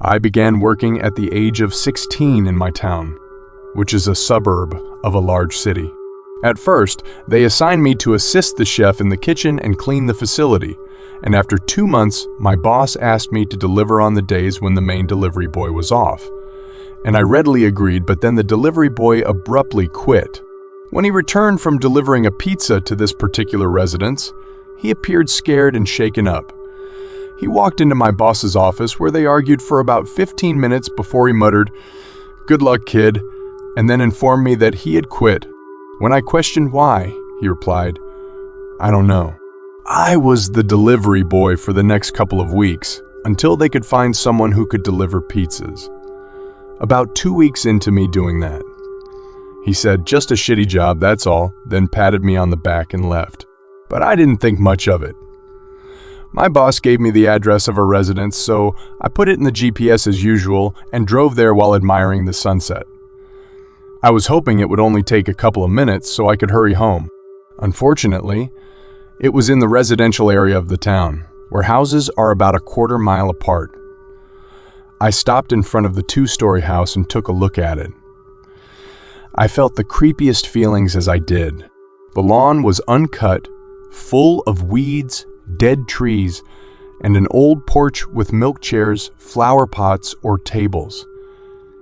I began working at the age of 16 in my town, which is a suburb of a large city. At first, they assigned me to assist the chef in the kitchen and clean the facility, and after 2 months, my boss asked me to deliver on the days when the main delivery boy was off. And I readily agreed, but then the delivery boy abruptly quit. When he returned from delivering a pizza to this particular residence, he appeared scared and shaken up. He walked into my boss's office where they argued for about 15 minutes before he muttered, "Good luck, kid," and then informed me that he had quit. When I questioned why, he replied, "I don't know." I was the delivery boy for the next couple of weeks, until they could find someone who could deliver pizzas. About 2 weeks into me doing that, he said, "Just a shitty job, that's all," then patted me on the back and left. But I didn't think much of it. My boss gave me the address of a residence, so I put it in the GPS as usual and drove there while admiring the sunset. I was hoping it would only take a couple of minutes so I could hurry home. Unfortunately, it was in the residential area of the town, where houses are about a quarter mile apart. I stopped in front of the 2-story house and took a look at it. I felt the creepiest feelings as I did. The lawn was uncut, full of weeds, dead trees, and an old porch with milk chairs, flower pots, or tables.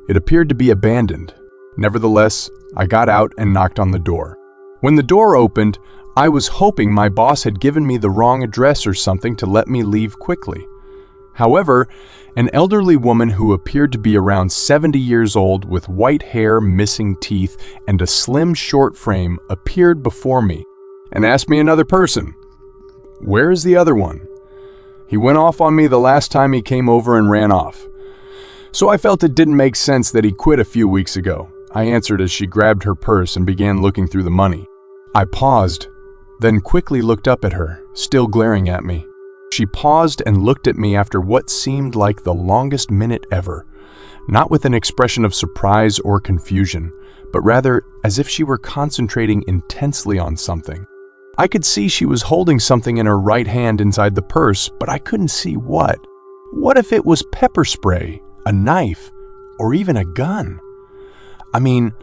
It appeared to be abandoned. Nevertheless, I got out and knocked on the door. When the door opened, I was hoping my boss had given me the wrong address or something to let me leave quickly. However, an elderly woman who appeared to be around 70 years old with white hair, missing teeth, and a slim, short frame appeared before me and asked me another person, "Where is the other one?" He went off on me the last time he came over and ran off. So I felt it didn't make sense that he quit a few weeks ago. I answered as she grabbed her purse and began looking through the money. I paused, then quickly looked up at her, still glaring at me. She paused and looked at me after what seemed like the longest minute ever, not with an expression of surprise or confusion, but rather as if she were concentrating intensely on something. I could see she was holding something in her right hand inside the purse, but I couldn't see what. What if it was pepper spray, a knife, or even a gun? I mean,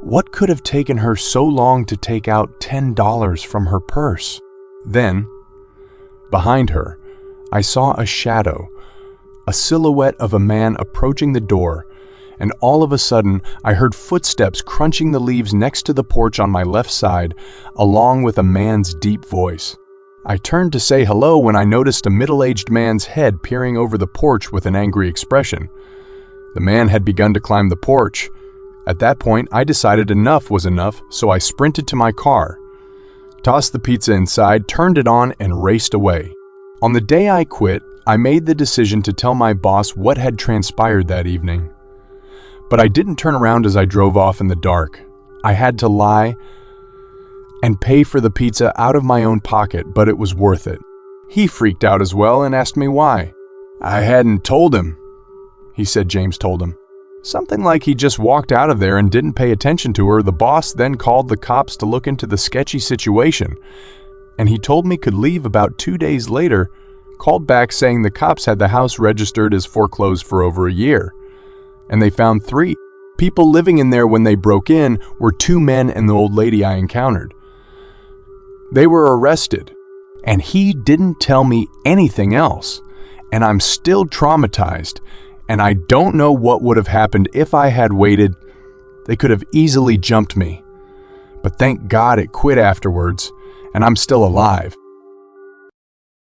what could have taken her so long to take out $10 from her purse? Then, behind her, I saw a shadow, a silhouette of a man approaching the door, and all of a sudden, I heard footsteps crunching the leaves next to the porch on my left side, along with a man's deep voice. I turned to say hello when I noticed a middle-aged man's head peering over the porch with an angry expression. The man had begun to climb the porch. At that point, I decided enough was enough, so I sprinted to my car, tossed the pizza inside, turned it on, and raced away. On the day I quit, I made the decision to tell my boss what had transpired that evening. But I didn't turn around as I drove off in the dark. I had to lie and pay for the pizza out of my own pocket, but it was worth it. He freaked out as well and asked me why. I hadn't told him. He said James told him. Something like he just walked out of there and didn't pay attention to her. The boss then called the cops to look into the sketchy situation, and he told me could leave about 2 days later, called back saying the cops had the house registered as foreclosed for over a year, and they found 3 people living in there when they broke in were 2 men and the old lady I encountered. They were arrested, and he didn't tell me anything else, and I'm still traumatized. And I don't know what would have happened if I had waited. They could have easily jumped me. But thank God it quit afterwards, and I'm still alive.